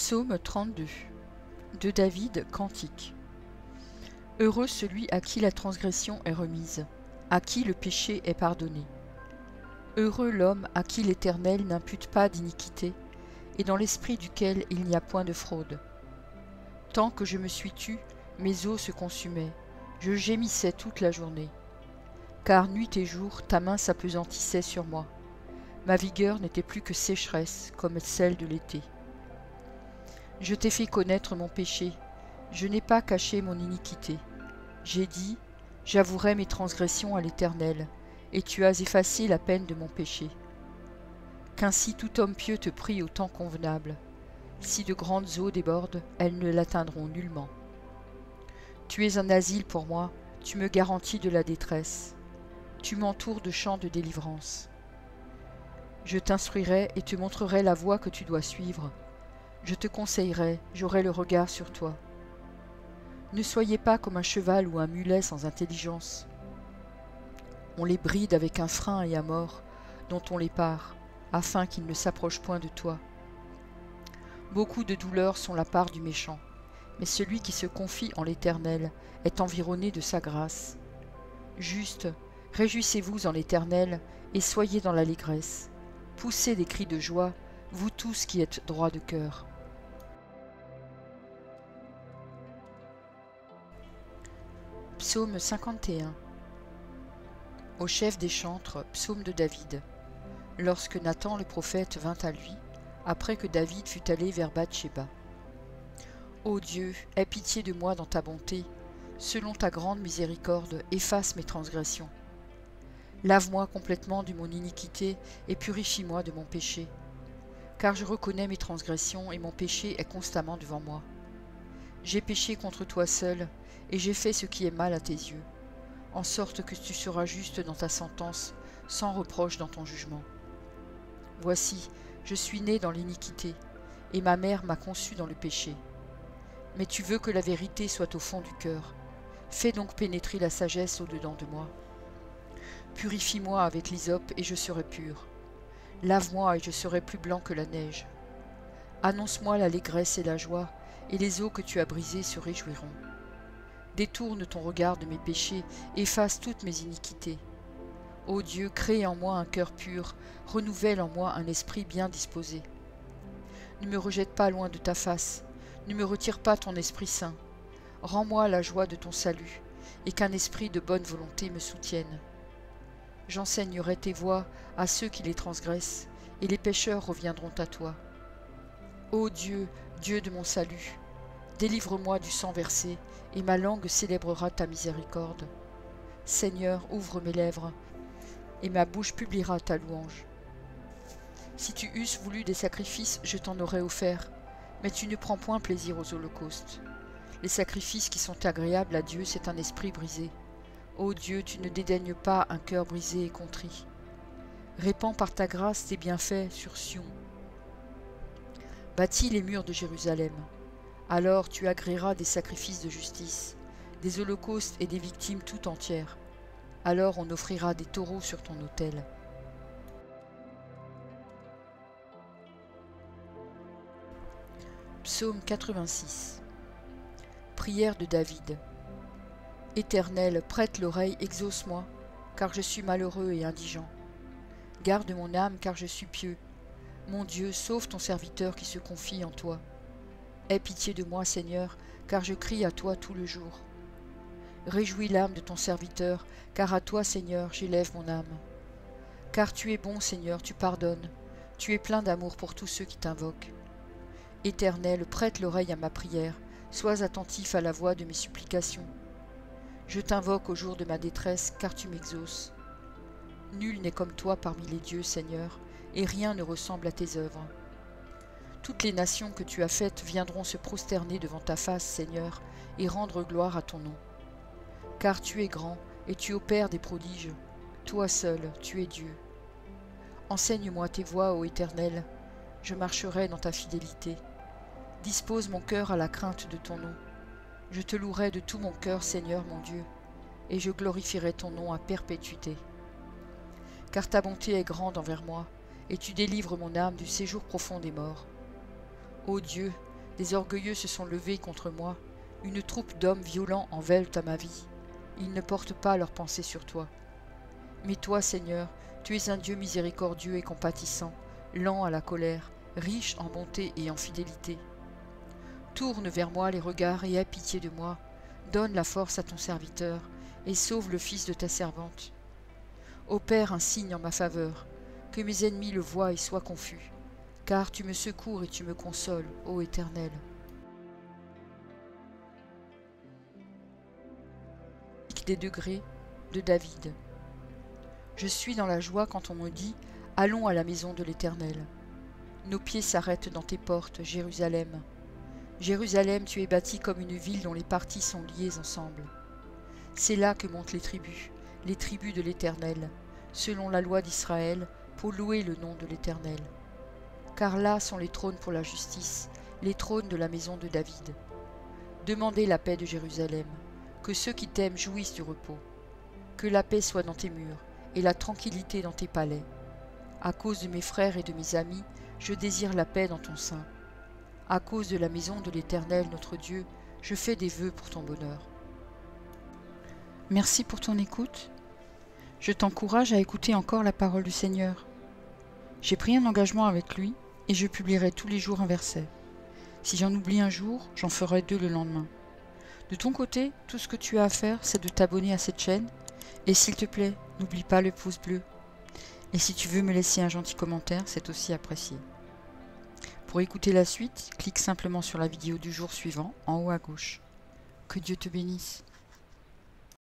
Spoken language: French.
Psaume 32 de David, cantique. Heureux celui à qui la transgression est remise, à qui le péché est pardonné. Heureux l'homme à qui l'Éternel n'impute pas d'iniquité, et dans l'esprit duquel il n'y a point de fraude. Tant que je me suis tue, mes os se consumaient, je gémissais toute la journée. Car nuit et jour, ta main s'apesantissait sur moi. Ma vigueur n'était plus que sécheresse, comme celle de l'été. Je t'ai fait connaître mon péché, je n'ai pas caché mon iniquité. J'ai dit, j'avouerai mes transgressions à l'Éternel, et tu as effacé la peine de mon péché. Qu'ainsi tout homme pieux te prie au temps convenable. Si de grandes eaux débordent, elles ne l'atteindront nullement. Tu es un asile pour moi, tu me garantis de la détresse. Tu m'entoures de chants de délivrance. Je t'instruirai et te montrerai la voie que tu dois suivre. Je te conseillerai, j'aurai le regard sur toi. Ne soyez pas comme un cheval ou un mulet sans intelligence. On les bride avec un frein et un mors, dont on les pare, afin qu'ils ne s'approchent point de toi. Beaucoup de douleurs sont la part du méchant, mais celui qui se confie en l'Éternel est environné de sa grâce. Juste, réjouissez-vous en l'Éternel et soyez dans l'allégresse. Poussez des cris de joie, vous tous qui êtes droits de cœur. Psaume 51. Au chef des chantres, psaume de David. Lorsque Nathan le prophète vint à lui, après que David fut allé vers Bathsheba. Ô Dieu, aie pitié de moi dans ta bonté, selon ta grande miséricorde, efface mes transgressions. Lave-moi complètement de mon iniquité et purifie-moi de mon péché, car je reconnais mes transgressions et mon péché est constamment devant moi. J'ai péché contre toi seul, et j'ai fait ce qui est mal à tes yeux, en sorte que tu seras juste dans ta sentence, sans reproche dans ton jugement. Voici, je suis né dans l'iniquité, et ma mère m'a conçu dans le péché. Mais tu veux que la vérité soit au fond du cœur. Fais donc pénétrer la sagesse au-dedans de moi. Purifie-moi avec l'hysope, et je serai pur. Lave-moi, et je serai plus blanc que la neige. Annonce-moi l'allégresse et la joie, et les eaux que tu as brisées se réjouiront. Détourne ton regard de mes péchés, efface toutes mes iniquités. Ô Dieu, crée en moi un cœur pur, renouvelle en moi un esprit bien disposé. Ne me rejette pas loin de ta face, ne me retire pas ton Esprit Saint. Rends-moi la joie de ton salut, et qu'un esprit de bonne volonté me soutienne. J'enseignerai tes voies à ceux qui les transgressent, et les pécheurs reviendront à toi. Ô Dieu, Dieu de mon salut, délivre-moi du sang versé, et ma langue célébrera ta miséricorde. Seigneur, ouvre mes lèvres, et ma bouche publiera ta louange. Si tu eusses voulu des sacrifices, je t'en aurais offert, mais tu ne prends point plaisir aux holocaustes. Les sacrifices qui sont agréables à Dieu, c'est un esprit brisé. Ô Dieu, tu ne dédaignes pas un cœur brisé et contrit. Répands par ta grâce tes bienfaits sur Sion. Bâtis les murs de Jérusalem. Alors tu agréeras des sacrifices de justice, des holocaustes et des victimes tout entières. Alors on offrira des taureaux sur ton autel. Psaume 86. Prière de David. Éternel, prête l'oreille, exauce-moi, car je suis malheureux et indigent. Garde mon âme, car je suis pieux. Mon Dieu, sauve ton serviteur qui se confie en toi. Aie pitié de moi, Seigneur, car je crie à toi tout le jour. Réjouis l'âme de ton serviteur, car à toi, Seigneur, j'élève mon âme. Car tu es bon, Seigneur, tu pardonnes, tu es plein d'amour pour tous ceux qui t'invoquent. Éternel, prête l'oreille à ma prière, sois attentif à la voix de mes supplications. Je t'invoque au jour de ma détresse, car tu m'exauces. Nul n'est comme toi parmi les dieux, Seigneur, et rien ne ressemble à tes œuvres. Toutes les nations que tu as faites viendront se prosterner devant ta face, Seigneur, et rendre gloire à ton nom. Car tu es grand, et tu opères des prodiges. Toi seul, tu es Dieu. Enseigne-moi tes voies, ô Éternel, je marcherai dans ta fidélité. Dispose mon cœur à la crainte de ton nom. Je te louerai de tout mon cœur, Seigneur mon Dieu, et je glorifierai ton nom à perpétuité. Car ta bonté est grande envers moi, et tu délivres mon âme du séjour profond des morts. Ô Dieu, Des orgueilleux se sont levés contre moi. Une troupe d'hommes violents en veulent à ma vie. Ils ne portent pas leurs pensées sur toi. Mais toi, Seigneur, tu es un Dieu miséricordieux et compatissant, lent à la colère, riche en bonté et en fidélité. Tourne vers moi les regards et aie pitié de moi. Donne la force à ton serviteur et sauve le fils de ta servante. Opère un signe en ma faveur, que mes ennemis le voient et soient confus, car tu me secours et tu me consoles, ô Éternel. Des degrés de David. Je suis dans la joie quand on me dit « Allons à la maison de l'Éternel ». Nos pieds s'arrêtent dans tes portes, Jérusalem. Jérusalem, tu es bâtie comme une ville dont les parties sont liées ensemble. C'est là que montent les tribus de l'Éternel, selon la loi d'Israël, pour louer le nom de l'Éternel. Car là sont les trônes pour la justice, les trônes de la maison de David. Demandez la paix de Jérusalem, que ceux qui t'aiment jouissent du repos. Que la paix soit dans tes murs et la tranquillité dans tes palais. À cause de mes frères et de mes amis, je désire la paix dans ton sein. À cause de la maison de l'Éternel, notre Dieu, je fais des vœux pour ton bonheur. Merci pour ton écoute. Je t'encourage à écouter encore la parole du Seigneur. J'ai pris un engagement avec lui et je publierai tous les jours un verset. Si j'en oublie un jour, j'en ferai 2 le lendemain. De ton côté, tout ce que tu as à faire, c'est de t'abonner à cette chaîne. Et s'il te plaît, n'oublie pas le pouce bleu. Et si tu veux me laisser un gentil commentaire, c'est aussi apprécié. Pour écouter la suite, clique simplement sur la vidéo du jour suivant, en haut à gauche. Que Dieu te bénisse.